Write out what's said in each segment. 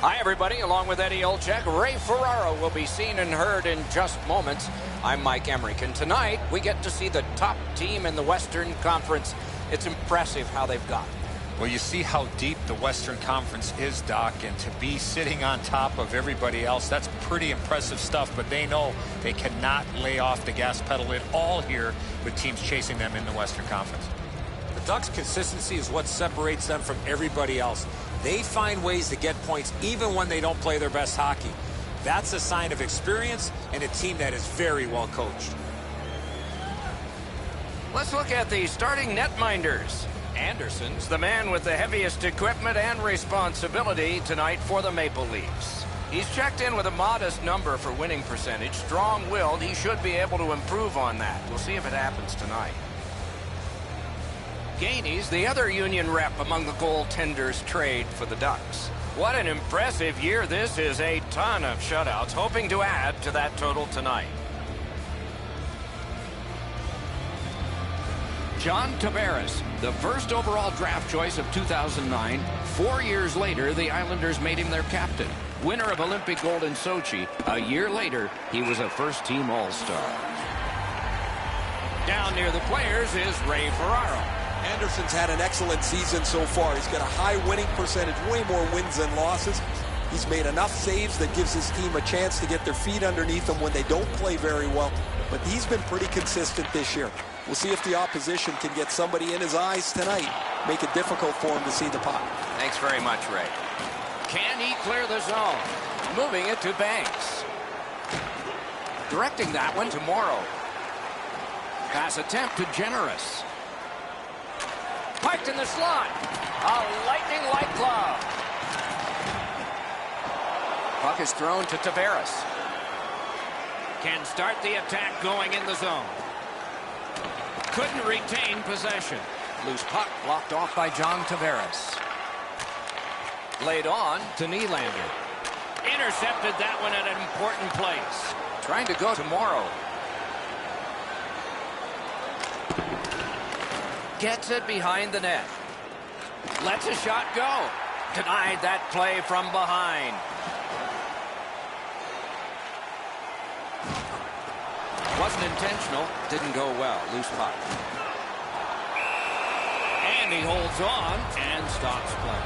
Hi, everybody. Along with Eddie Olczyk, Ray Ferraro will be seen and heard in just moments. I'm Mike Emrick, and tonight we get to see the top team in the Western Conference. It's impressive how they've got. Well, you see how deep the Western Conference is, Doc, and to be sitting on top of everybody else, that's pretty impressive stuff, but they know they cannot lay off the gas pedal at all here with teams chasing them in the Western Conference. The Ducks' consistency is what separates them from everybody else. They find ways to get points even when they don't play their best hockey. That's a sign of experience and a team that is very well coached. Let's look at the starting netminders. Anderson's the man with the heaviest equipment and responsibility tonight for the Maple Leafs. He's checked in with a modest number for winning percentage. Strong-willed, he should be able to improve on that. We'll see if it happens tonight. Gainey's the other Union rep among the goaltenders trade for the Ducks. What an impressive year this is. A ton of shutouts, hoping to add to that total tonight. John Tavares, the first overall draft choice of 2009. 4 years later, the Islanders made him their captain. Winner of Olympic gold in Sochi. A year later, he was a first-team All-Star. Down near the players is Ray Ferraro. Anderson's had an excellent season so far. He's got a high winning percentage, way more wins than losses. He's made enough saves that gives his team a chance to get their feet underneath them when they don't play very well. But he's been pretty consistent this year. We'll see if the opposition can get somebody in his eyes tonight, make it difficult for him to see the puck. Thanks very much, Ray. Can he clear the zone? Moving it to Banks. Directing that one to Morrow. Pass attempt to Generous. Piked in the slot. A lightning-like glove. Puck is thrown to Tavares. Can start the attack going in the zone. Couldn't retain possession. Loose puck blocked off by John Tavares. Laid on to Nylander. Intercepted that one at an important place. Trying to go to Morrow. Gets it behind the net. Lets a shot go. Denied that play from behind. Wasn't intentional. Didn't go well. Loose puck. And he holds on and stops play.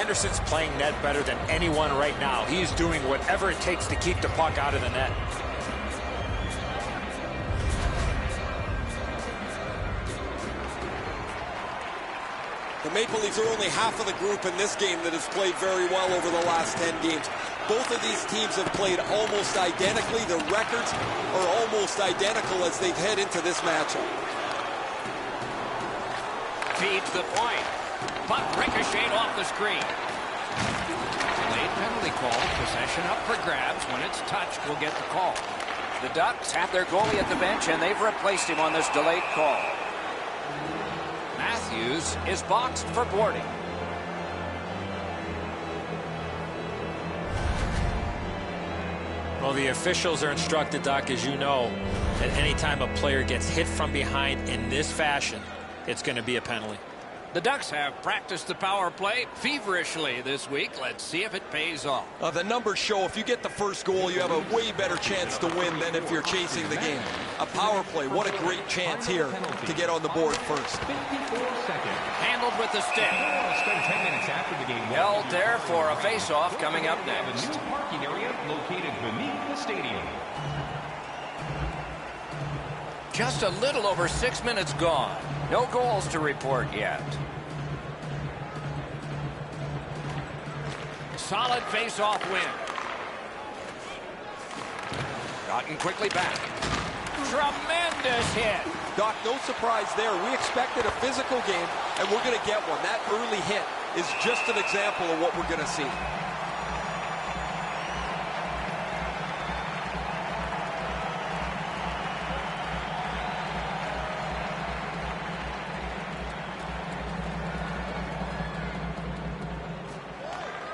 Anderson's playing net better than anyone right now. He's doing whatever it takes to keep the puck out of the net. The Maple Leafs are only half of the group in this game that has played very well over the last 10 games. Both of these teams have played almost identically. Their records are almost identical as they head into this matchup. Feeds the point. Puck ricocheted off the screen. Delayed penalty call. Possession up for grabs. When it's touched, we'll get the call. The Ducks have their goalie at the bench, and they've replaced him on this delayed call. Matthews is boxed for boarding. Well, the officials are instructed, Doc, as you know, that any time a player gets hit from behind in this fashion, it's going to be a penalty. The Ducks have practiced the power play feverishly this week. Let's see if it pays off. The numbers show if you get the first goal, you have a way better chance to win than if you're chasing the game. A power play, what a great chance here to get on the board first. Handled with the stick. Held there for a face-off coming up next. New parking area located beneath the stadium. Just a little over 6 minutes gone. No goals to report yet. Solid face-off win. Gotten quickly back. Tremendous hit. Doc, no surprise there. We expected a physical game, and we're going to get one. That early hit is just an example of what we're going to see.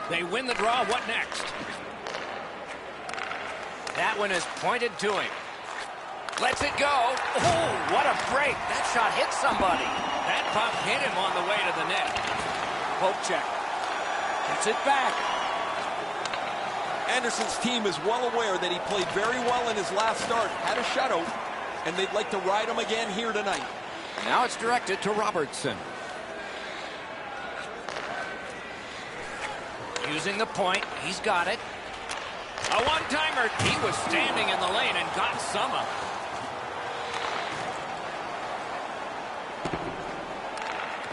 They win the draw. What next? That one is pointed to him. Lets it go. Oh, what a break. That shot hit somebody. That puck hit him on the way to the net. Poke check. Gets it back. Anderson's team is well aware that he played very well in his last start, had a shutout, and they'd like to ride him again here tonight. Now it's directed to Robertson. Using the point, he's got it. A one-timer. He was standing in the lane and got some of it.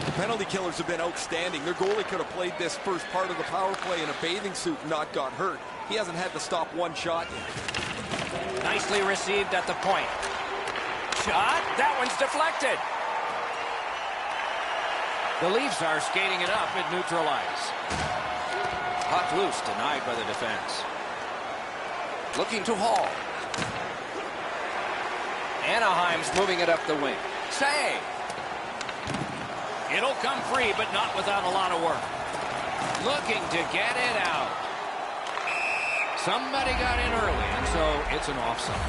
The penalty killers have been outstanding. Their goalie could have played this first part of the power play in a bathing suit and not got hurt. He hasn't had to stop one shot yet. Nicely received at the point. Shot. That one's deflected. The Leafs are skating it up at neutral ice. Puck loose, denied by the defense. Looking to Hall. Anaheim's moving it up the wing. Save. It'll come free, but not without a lot of work. Looking to get it out. Somebody got in early, and so it's an offside.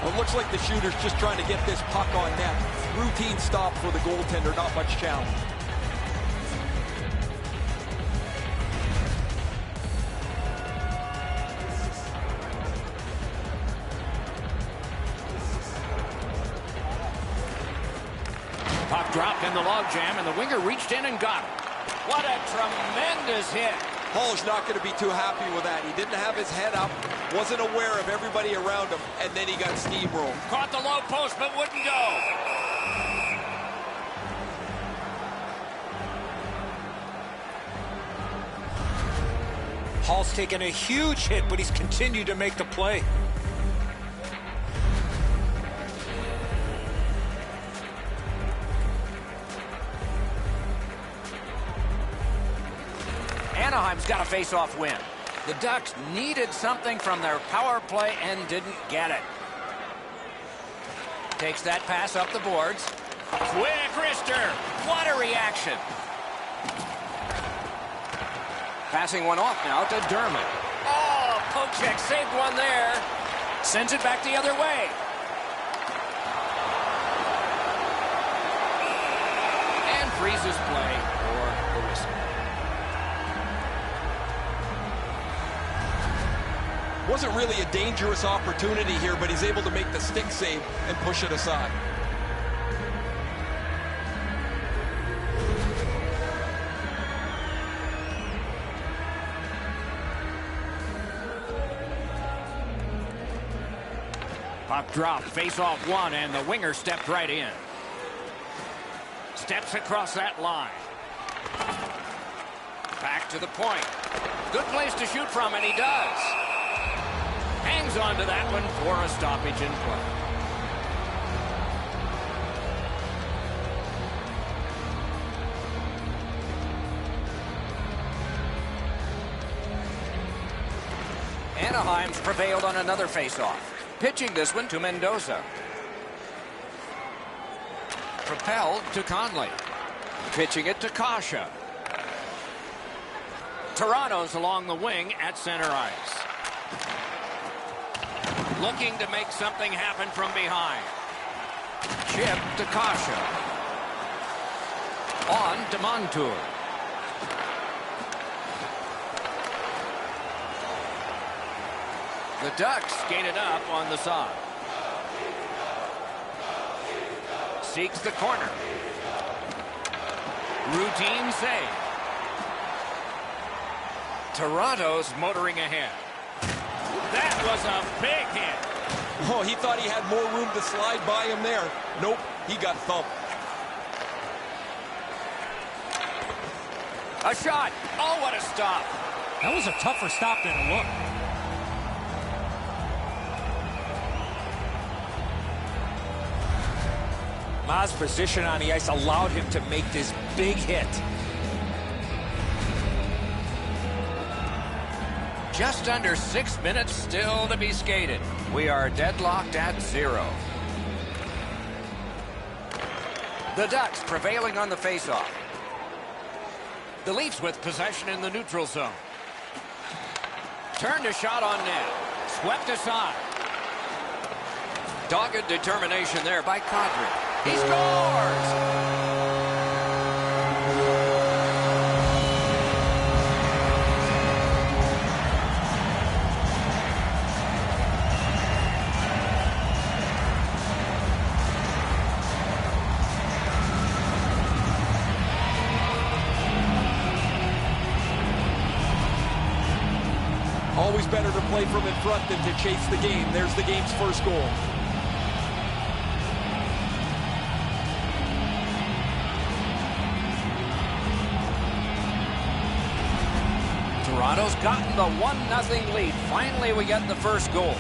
Well, it looks like the shooter's just trying to get this puck on net. Routine stop for the goaltender, not much challenge. Puck dropped in the logjam, and the winger reached in and got it. What a tremendous hit. Hall's not going to be too happy with that. He didn't have his head up, wasn't aware of everybody around him, and then he got steamrolled. Caught the low post, but wouldn't go. Hall's taken a huge hit, but he's continued to make the play. Anaheim's got a face-off win. The Ducks needed something from their power play and didn't get it. Takes that pass up the boards. Quick wrister. What a reaction. Passing one off now to Dermott. Oh, poke check saved one there. Sends it back the other way. And freezes play for the whistle. Wasn't really a dangerous opportunity here, but he's able to make the stick save and push it aside. Puck drop, face off one, and the winger stepped right in. Steps across that line. Back to the point. Good place to shoot from, and he does. Hangs on to that one for a stoppage in play. Anaheim's prevailed on another face-off. Pitching this one to Mendoza. Propelled to Conley. Pitching it to Kasha. Toronto's along the wing at center ice. Looking to make something happen from behind. Chip to Kasha. On to Montour. The Ducks skated up on the side. Seeks the corner. Routine save. Toronto's motoring ahead. That was a big hit. Oh, he thought he had more room to slide by him there. Nope, he got thumped. A shot. Oh, what a stop. That was a tougher stop than it looked. Ma's position on the ice allowed him to make this big hit. Just under 6 minutes still to be skated. We are deadlocked at 0. The Ducks prevailing on the faceoff. The Leafs with possession in the neutral zone. Turned a shot on net. Swept aside. Dogged determination there by Kadri. He scores! Always better to play from in front than to chase the game. There's the game's first goal. Toronto's gotten the 1-0 lead. Finally, we get the first goal.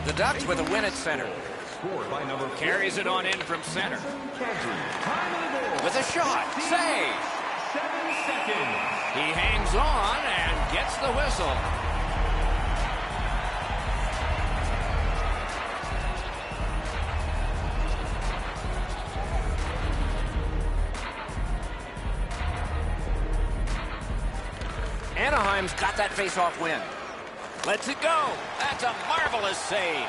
The Ducks with a win at center. Carries it on in from center. With a shot. Save. 7 seconds. He hangs on and gets the whistle. Anaheim's got that face-off win. Lets it go. That's a marvelous save.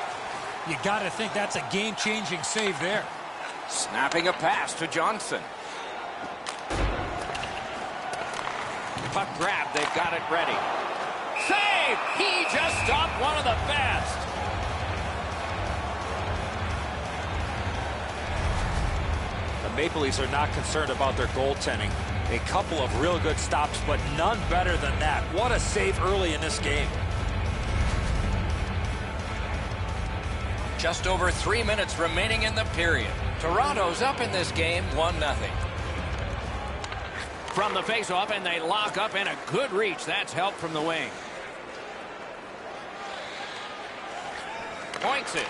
You got to think that's a game-changing save there. Snapping a pass to Johnson. Puck grab, they've got it ready. Save! He just stopped one of the best. The Maple Leafs are not concerned about their goaltending. A couple of real good stops, but none better than that. What a save early in this game. Just over 3 minutes remaining in the period. Toronto's up in this game 1-0. From the face-off, and they lock up in a good reach. That's help from the wing. Points it.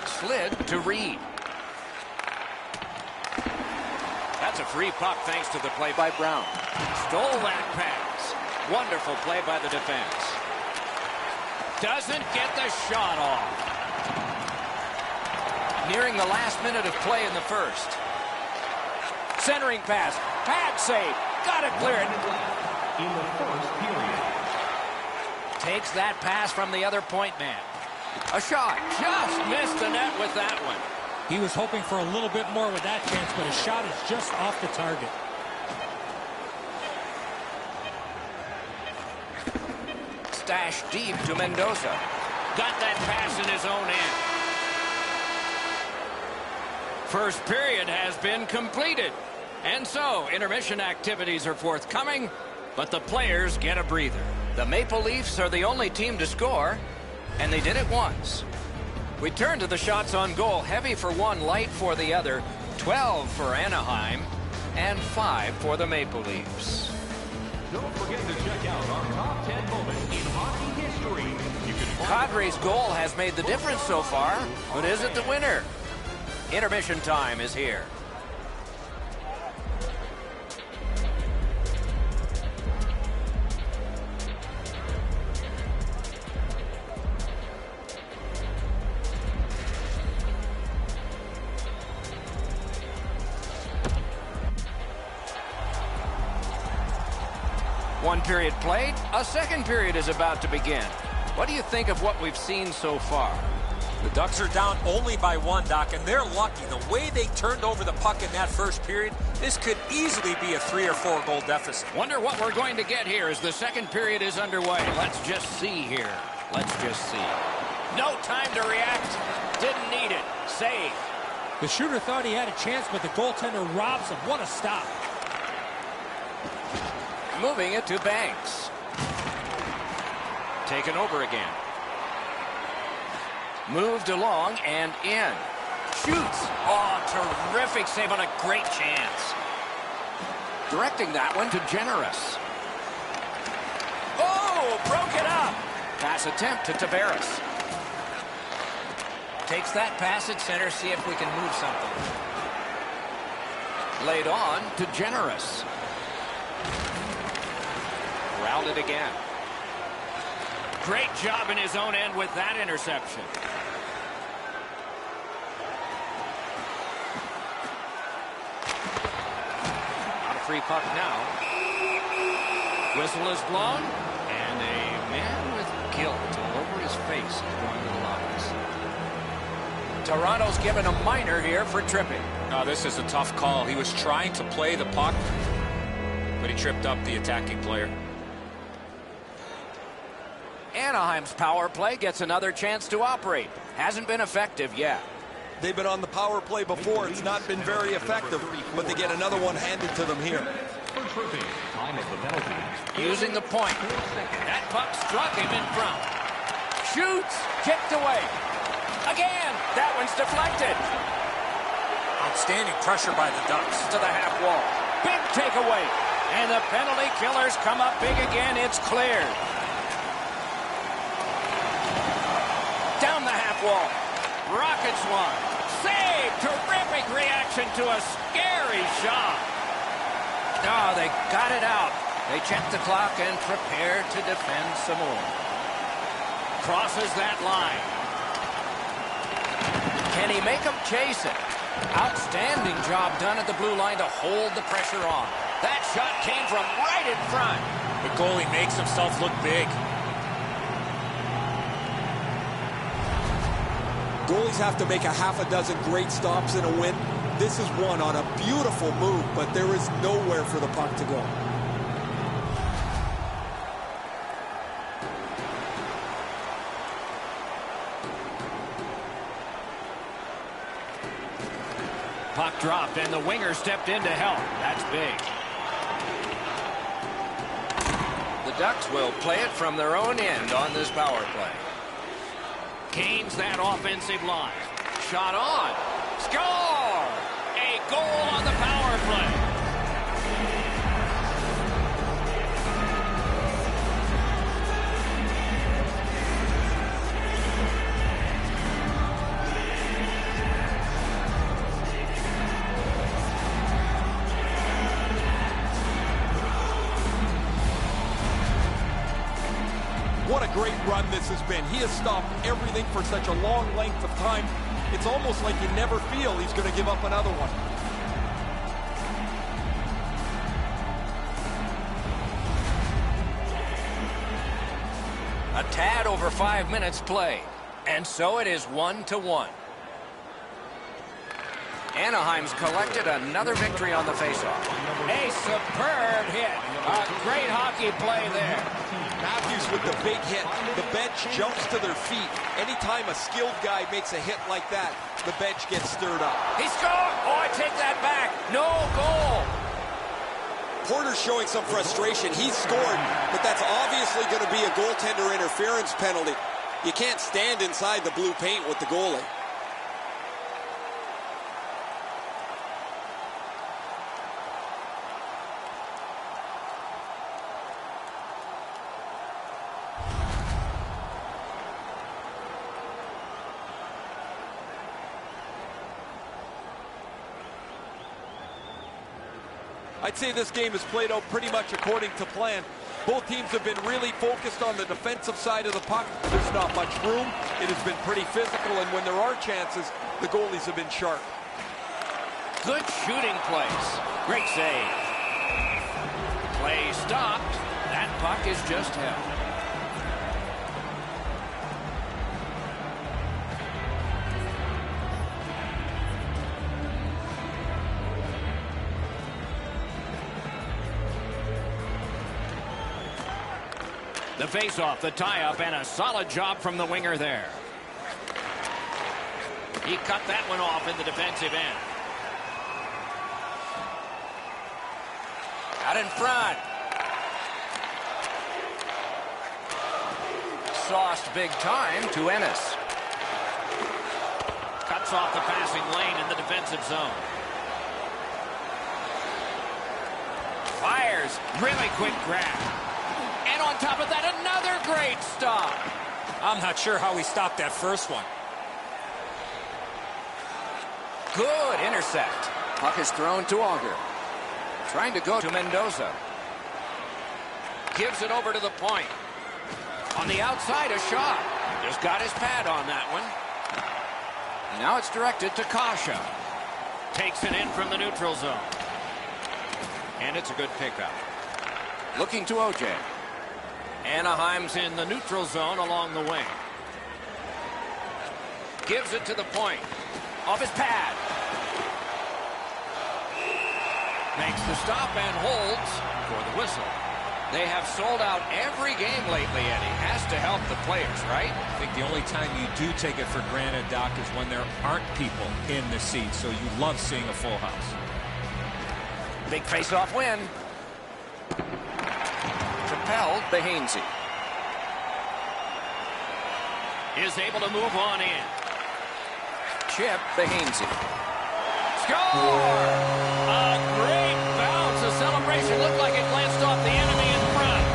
Slid to Reed. That's a free puck thanks to the play by Brown. Stole that pass. Wonderful play by the defense. Doesn't get the shot off. Nearing the last minute of play in the first. Centering pass. Pad save. Got it cleared. In the first period. Takes that pass from the other point man. A shot. Just missed the net with that one. He was hoping for a little bit more with that chance, but his shot is just off the target. Stash deep to Mendoza. Got that pass in his own end. First period has been completed. And so, intermission activities are forthcoming, but the players get a breather. The Maple Leafs are the only team to score, and they did it once. We turn to the shots on goal. Heavy for one, light for the other. 12 for Anaheim, and 5 for the Maple Leafs. Don't forget to check out our top 10 moments in hockey history. You can Kadri's goal has made the difference so far, but is it the winner? Intermission time is here. One period played, a second period is about to begin. What do you think of what we've seen so far? The Ducks are down only by 1, Doc, and they're lucky. The way they turned over the puck in that first period, this could easily be a 3 or 4 goal deficit. Wonder what we're going to get here as the second period is underway. Let's just see here. Let's just see. No time to react. Didn't need it. Save. The shooter thought he had a chance, but the goaltender robs him. What a stop. Moving it to Banks. Taken over again. Moved along and in. Shoots. Oh, terrific save on a great chance. Directing that one to Generous. Oh, broke it up. Pass attempt to Tavares. Takes that pass at center, see if we can move something. Laid on to Generous. Routed again. Great job in his own end with that interception. Not a free puck now. Whistle is blown, and And a man with guilt all over his face is going to the lockers. Toronto's given a minor here for tripping. Oh, this is a tough call. He was trying to play the puck, but he tripped up the attacking player. Anaheim's power play gets another chance to operate. Hasn't been effective yet. They've been on the power play before. It's not been very effective, but they get another one handed to them here. Using the point. That puck struck him in front. Shoots. Kicked away. Again. That one's deflected. Outstanding pressure by the Ducks. To the half wall. Big takeaway. And the penalty killers come up big again. It's cleared. Down the half wall. Rockets one. Save. Terrific reaction to a scary shot. No, they got it out. They check the clock and prepare to defend some more. Crosses that line. Can he make them chase it? Outstanding job done at the blue line to hold the pressure on. That shot came from right in front. The goalie makes himself look big. Goalies have to make a half a dozen great stops in a win. This is one on a beautiful move, but there is nowhere for the puck to go. Puck dropped, and the winger stepped in to help. That's big. The Ducks will play it from their own end on this power play. Gains that offensive line. Shot on. Score! A goal on the power play. What a great run this has been. He has stopped everything for such a long length of time. It's almost like you never feel he's going to give up another one. A tad over 5 minutes played. And so it is 1-1. Anaheim's collected another victory on the faceoff. A superb hit. A great hockey play there. Matthews with the big hit. The bench jumps to their feet. Anytime a skilled guy makes a hit like that, the bench gets stirred up. He scored! Oh, I take that back. No goal. Porter's showing some frustration. He scored, but that's obviously going to be a goaltender interference penalty. You can't stand inside the blue paint with the goalie. I'd say this game has played out pretty much according to plan. Both teams have been really focused on the defensive side of the puck. There's not much room. It has been pretty physical, and when there are chances, the goalies have been sharp. Good shooting place. Great save. Play stopped. That puck is just held. The face-off, the tie-up, and a solid job from the winger there. He cut that one off in the defensive end. Out in front. Sauced big time to Ennis. Cuts off the passing lane in the defensive zone. Fires. Really quick grab. And on top of that, another great stop. I'm not sure how he stopped that first one. Good intercept. Puck is thrown to Auger. Trying to go to Mendoza. Gives it over to the point. On the outside, a shot. Just got his pad on that one. Now it's directed to Kasha. Takes it in from the neutral zone. And it's a good pickup. Looking to OJ. Anaheim's in the neutral zone along the wing. Gives it to the point. Off his pad. Makes the stop and holds for the whistle. They have sold out every game lately, Eddie. Has to help the players, right? I think the only time you do take it for granted, Doc, is when there aren't people in the seats. So you love seeing a full house. Big face-off win. Propelled Behainsey. Is able to move on in. Chip Behainsey. Score! A great bounce. The celebration looked like it glanced off the enemy in front.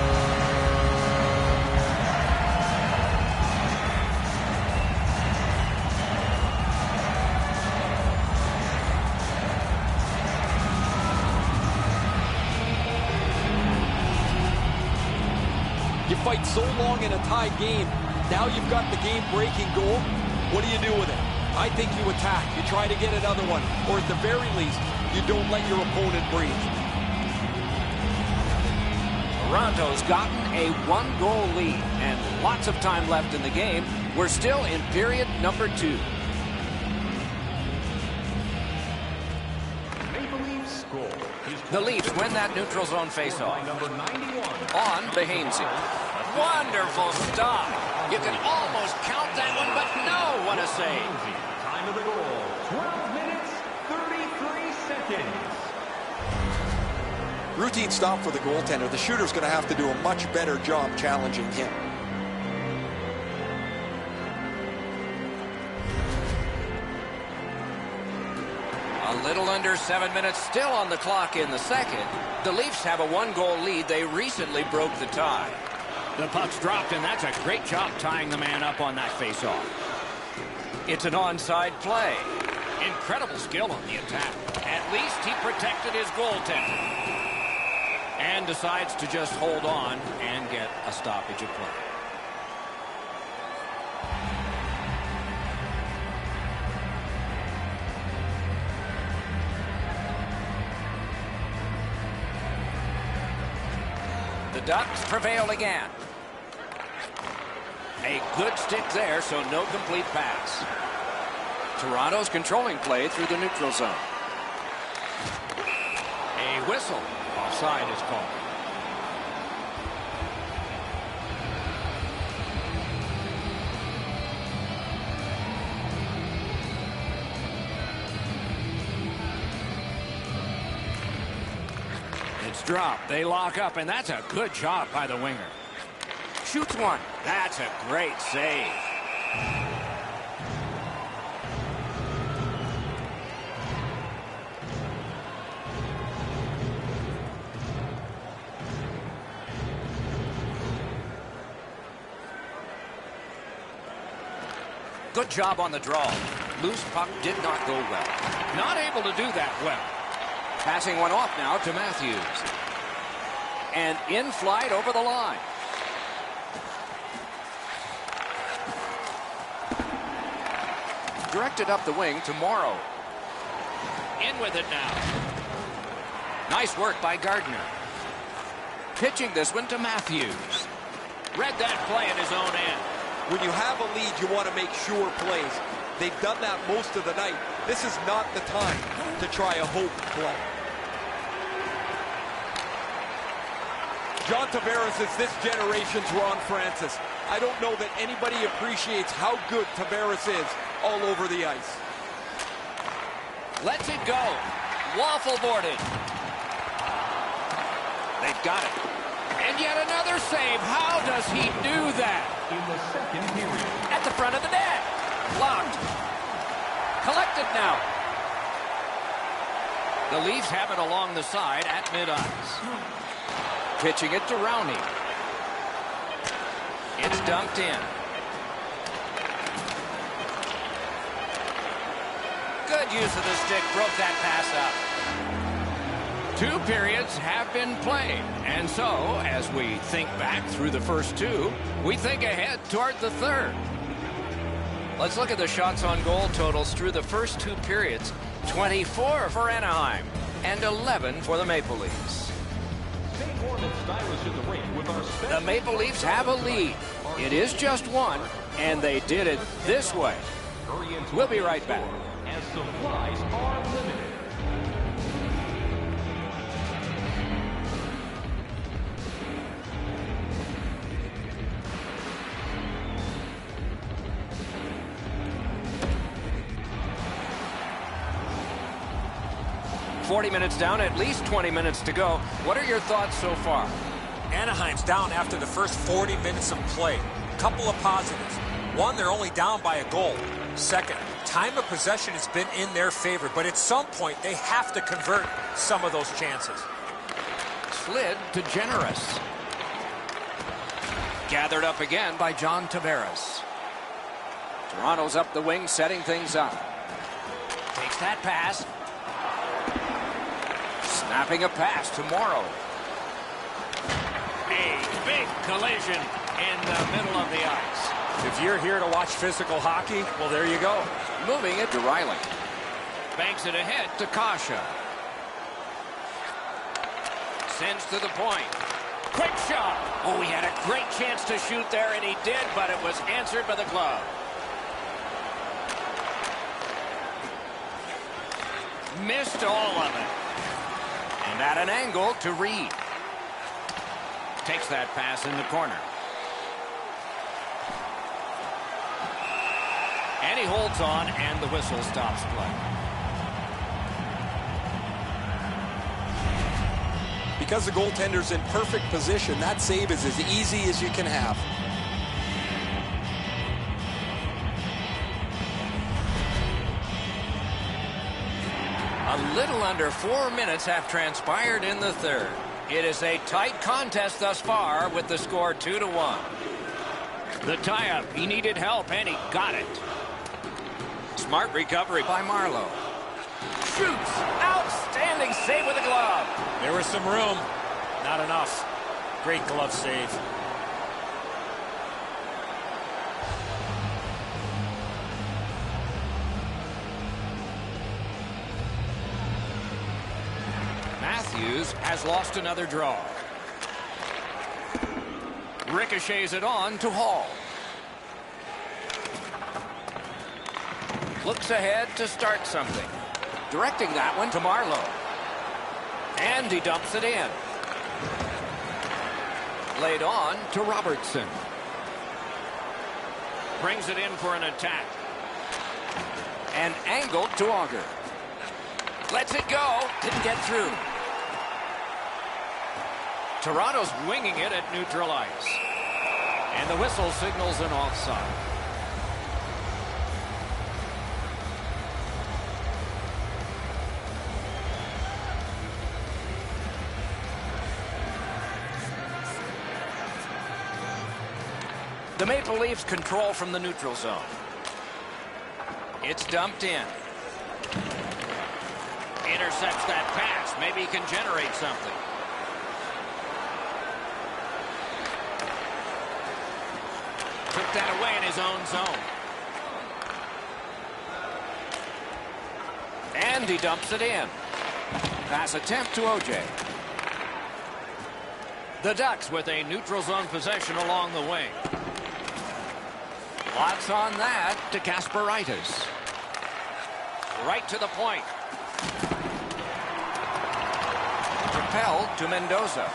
You fight so long in a tied game. Now you've got the game-breaking goal. What do you do with it? I think you attack. You try to get another one. Or at the very least, you don't let your opponent breathe. Toronto's gotten a one-goal lead and lots of time left in the game. We're still in period number 2. Maple Leafs score. The Leafs win that neutral zone faceoff. Number 91. On Behainsey. Wonderful stop. You can almost count that one, but no, what a save. Time of the goal, 12 minutes, 33 seconds. Routine stop for the goaltender. The shooter's going to have to do a much better job challenging him. A little under 7 minutes still on the clock in the second. The Leafs have a one-goal lead. They recently broke the tie. The puck's dropped, and that's a great job tying the man up on that faceoff. It's an onside play. Incredible skill on the attack. At least he protected his goaltender. And decides to just hold on and get a stoppage of play. The Ducks prevail again. A good stick there, so no complete pass. Toronto's controlling play through the neutral zone. A whistle. Offside is called. It's dropped. They lock up, and that's a good job by the winger. Shoots one. That's a great save. Good job on the draw. Loose puck did not go well. Not able to do that well. Passing one off now to Matthews. And in flight over the line. Directed up the wing to Morrow. In with it now. Nice work by Gardner. Pitching this one to Matthews. Read that play at his own end. When you have a lead, you want to make sure plays. They've done that most of the night. This is not the time to try a hope play. John Tavares is this generation's Ron Francis. I don't know that anybody appreciates how good Tavares is all over the ice. Lets it go. Waffle boarded. They've got it. And yet another save. How does he do that? In the second period. At the front of the net. Blocked. Collected now. The Leafs have it along the side at mid-ice. Pitching it to Rowney. It's dumped in. Good use of the stick. Broke that pass up. 2 periods have been played. And so, as we think back through the first 2, we think ahead toward the third. Let's look at the shots on goal totals through the first 2 periods. 24 for Anaheim and 11 for the Maple Leafs. St. Ormond stylish in the ring with our The Maple Leafs have a lead. It is just one, and they did it this way. We'll be right back. As supplies are limited. "40 minutes down, at least 20 minutes to go. What are your thoughts so far?" Anaheim's down after the first 40 minutes of play. Couple of positives. One, they're only down by a goal. Second, time of possession has been in their favor, but at some point they have to convert some of those chances. Slid to Generous. Gathered up again by John Tavares. Toronto's up the wing, setting things up. Takes that pass. Snapping a pass to Morrow. A big collision in the middle of the ice. If you're here to watch physical hockey, well, there you go. Moving it to Riley. Banks it ahead to Kasha. Sends to the point. Quick shot. Oh, he had a great chance to shoot there, and he did, but it was answered by the glove. Missed all of it. And at an angle to Reed. Takes that pass in the corner. And he holds on, and the whistle stops play. Because the goaltender's in perfect position, that save is as easy as you can have. A little under 4 minutes have transpired in the third. It is a tight contest thus far with the score 2-1. The tie-up. He needed help, and he got it. Smart recovery by Marlowe. Shoots. Outstanding save with a glove. There was some room. Not enough. Great glove save. Matthews has lost another draw. Ricochets it on to Hall. Looks ahead to start something. Directing that one to Marlowe. And he dumps it in. Laid on to Robertson. Brings it in for an attack. And angled to Auger. Lets it go. Didn't get through. Toronto's winging it at neutral ice. And the whistle signals an offside. The Maple Leafs control from the neutral zone. It's dumped in. Intercepts that pass. Maybe he can generate something. Took that away in his own zone. And he dumps it in. Pass attempt to OJ. The Ducks with a neutral zone possession along the wing. Lots on that to Kasparaitis. Right to the point. Propelled to Mendoza.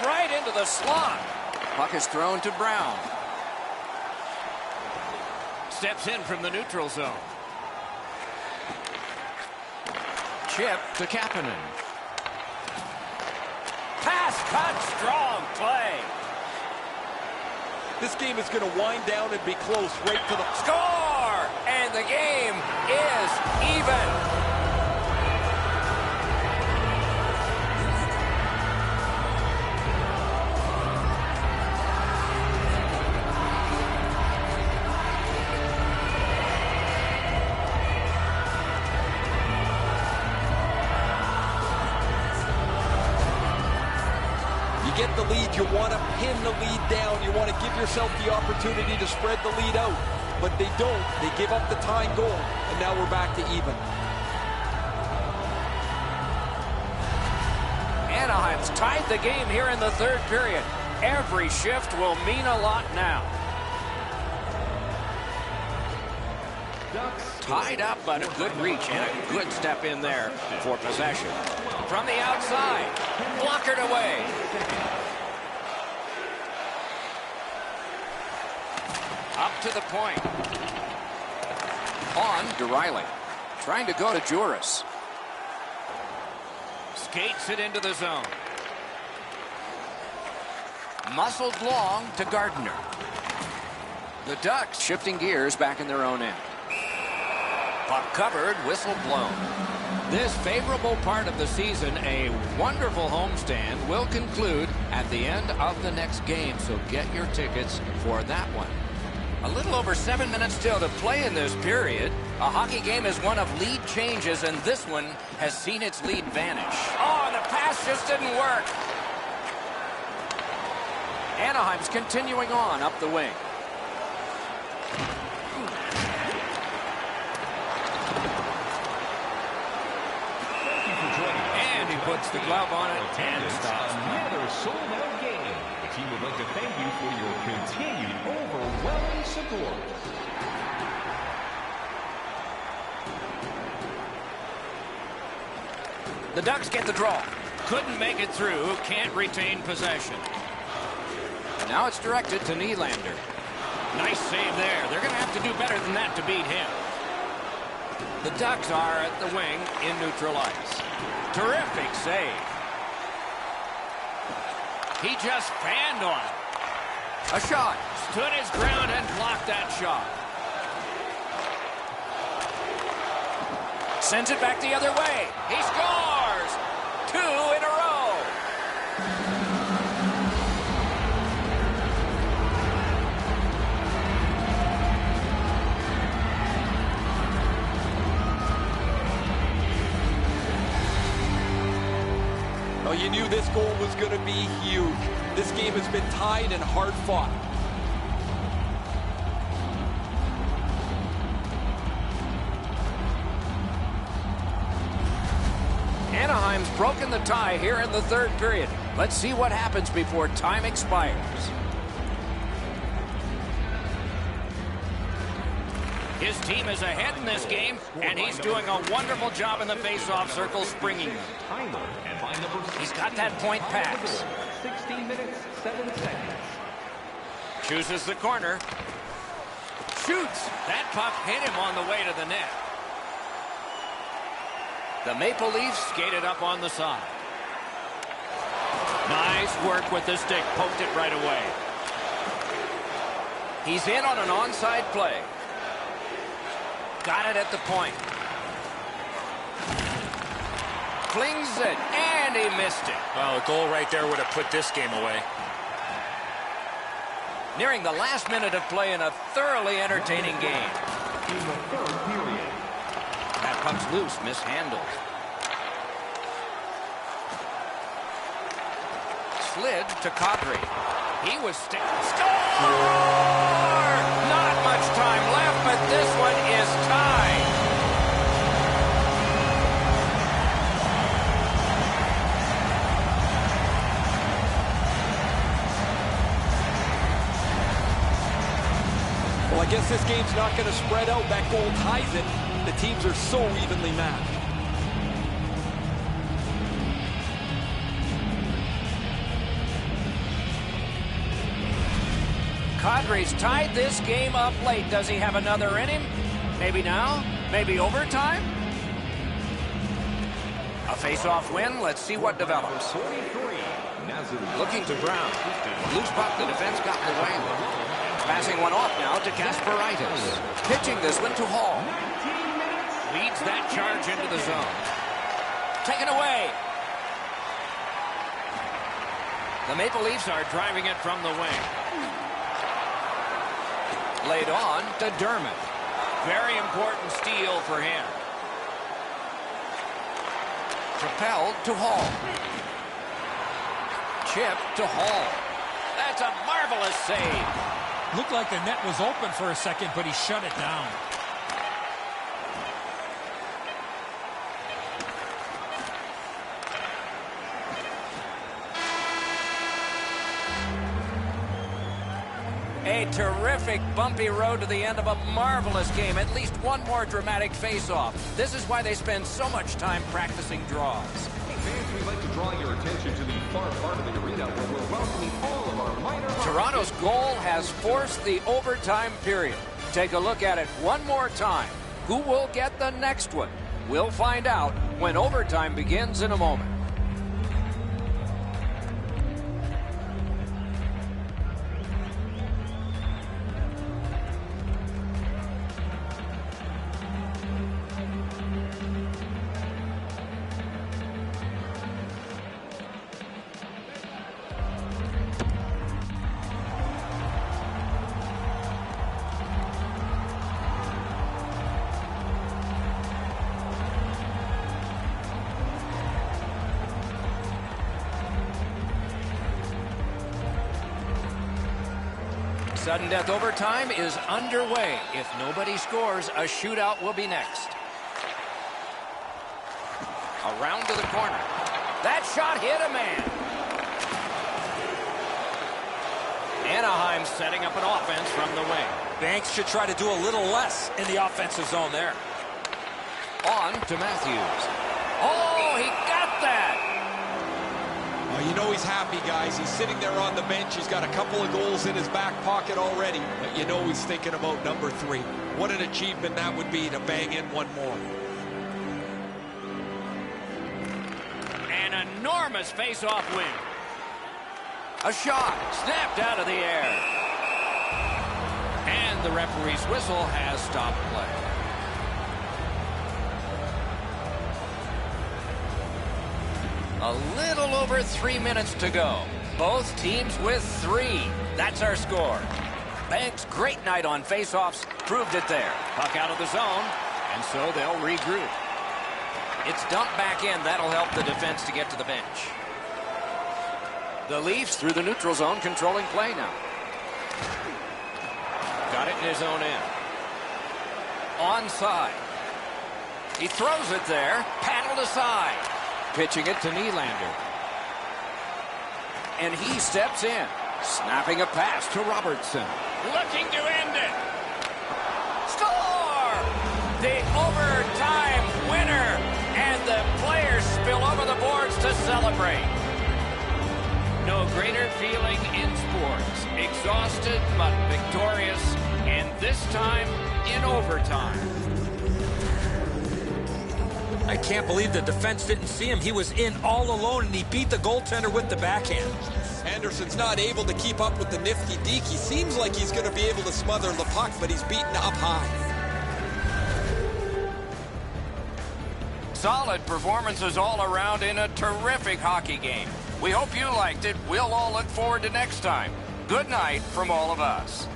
Right into the slot. Puck is thrown to Brown. Steps in from the neutral zone. Chip to Kapanen. Pass cut, strong play. This game is going to wind down and be close right to the Score! And the game is even. You get the lead, you want to pin the lead down. You want to give yourself the opportunity to spread the lead out. But they don't. They give up the tying goal, and now we're back to even. Anaheim's tied the game here in the third period. Every shift will mean a lot now. Tied up, but a good reach and a good step in there for possession. From the outside, blockered away. Up to the point. On to Riley. Trying to go to Juris. Skates it into the zone. Muscled long to Gardner. The Ducks shifting gears back in their own end. Puck covered, whistle blown. This favorable part of the season, a wonderful homestand, will conclude at the end of the next game, so get your tickets for that one. A little over 7 minutes still to play in this period. A hockey game is one of lead changes, and this one has seen its lead vanish. Oh, and the pass just didn't work. Anaheim's continuing on up the wing. And he puts the glove on it and stops. Another sold-out game. The team would like to thank you for your continued overwhelming support. The Ducks get the draw. Couldn't make it through. Can't retain possession. Now it's directed to Nylander. Nice save there. They're going to have to do better than that to beat him. The Ducks are at the wing in neutral ice. Terrific save. He just fanned on it. A shot. Stood his ground and blocked that shot. Sends it back the other way. He scores! 2 in a row. Well, you knew this goal was going to be huge. This game has been tied and hard fought. Anaheim's broken the tie here in the third period. Let's see what happens before time expires. His team is ahead in this game, and he's doing a wonderful job in the face-off circle, springing them. He's got that point pass. 16 minutes, 7 seconds. Chooses the corner. Shoots. That puck hit him on the way to the net. The Maple Leafs skated up on the side. Nice work with the stick. Poked it right away. He's in on an onside play. Got it at the point. Flings it, and he missed it. Well, a goal right there would have put this game away. Nearing the last minute of play in a thoroughly entertaining game. In the third period. That puck's loose, mishandled. Slid to Kadri. He was score! Not much time left, but this one is tied. Well, I guess this game's not going to spread out. That goal ties it. The teams are so evenly matched. Kadri's tied this game up late. Does he have another in him? Maybe now? Maybe overtime? A face-off win. Let's see what develops. 43. Looking to Brown. Loose puck. The defense got in the way. Passing one off now to Kasparaitis. Pitching this one to Hall. Leads that charge into the zone. Taken away. The Maple Leafs are driving it from the wing. Laid on to Dermott. Very important steal for him. Propelled to Hall. Chip to Hall. That's a marvelous save. Looked like the net was open for a second, but he shut it down. A terrific bumpy road to the end of a marvelous game. At least one more dramatic face-off. This is why they spend so much time practicing draws. Hey fans, we'd like to draw your attention to the far part of the arena where we're welcoming all of our minor... Toronto's goal has forced the overtime period. Take a look at it one more time. Who will get the next one? We'll find out when overtime begins in a moment. Sudden death overtime is underway. If nobody scores, a shootout will be next. Around to the corner. That shot hit a man. Anaheim setting up an offense from the wing. Banks should try to do a little less in the offensive zone there. On to Matthews. Oh, he got that! Well, you know he's happy, guys. He's sitting there on the bench. He's got a couple of goals in his back pocket already. But you know he's thinking about number 3. What an achievement that would be to bang in one more. An enormous face-off win. A shot snapped out of the air. And the referee's whistle has stopped play. A little over 3 minutes to go. Both teams with 3. That's our score. Banks' great night on faceoffs proved it there. Puck out of the zone, and so they'll regroup. It's dumped back in. That'll help the defense to get to the bench. The Leafs through the neutral zone, controlling play now. Got it in his own end. Onside. He throws it there. Paddled aside. Pitching it to Nylander. And he steps in. Snapping a pass to Robertson. Looking to end it. Score! The overtime winner. And the players spill over the boards to celebrate. No greater feeling in sports. Exhausted but victorious. And this time in overtime. I can't believe the defense didn't see him. He was in all alone, and he beat the goaltender with the backhand. Anderson's not able to keep up with the nifty deke. He seems like he's going to be able to smother the puck, but he's beaten up high. Solid performances all around in a terrific hockey game. We hope you liked it. We'll all look forward to next time. Good night from all of us.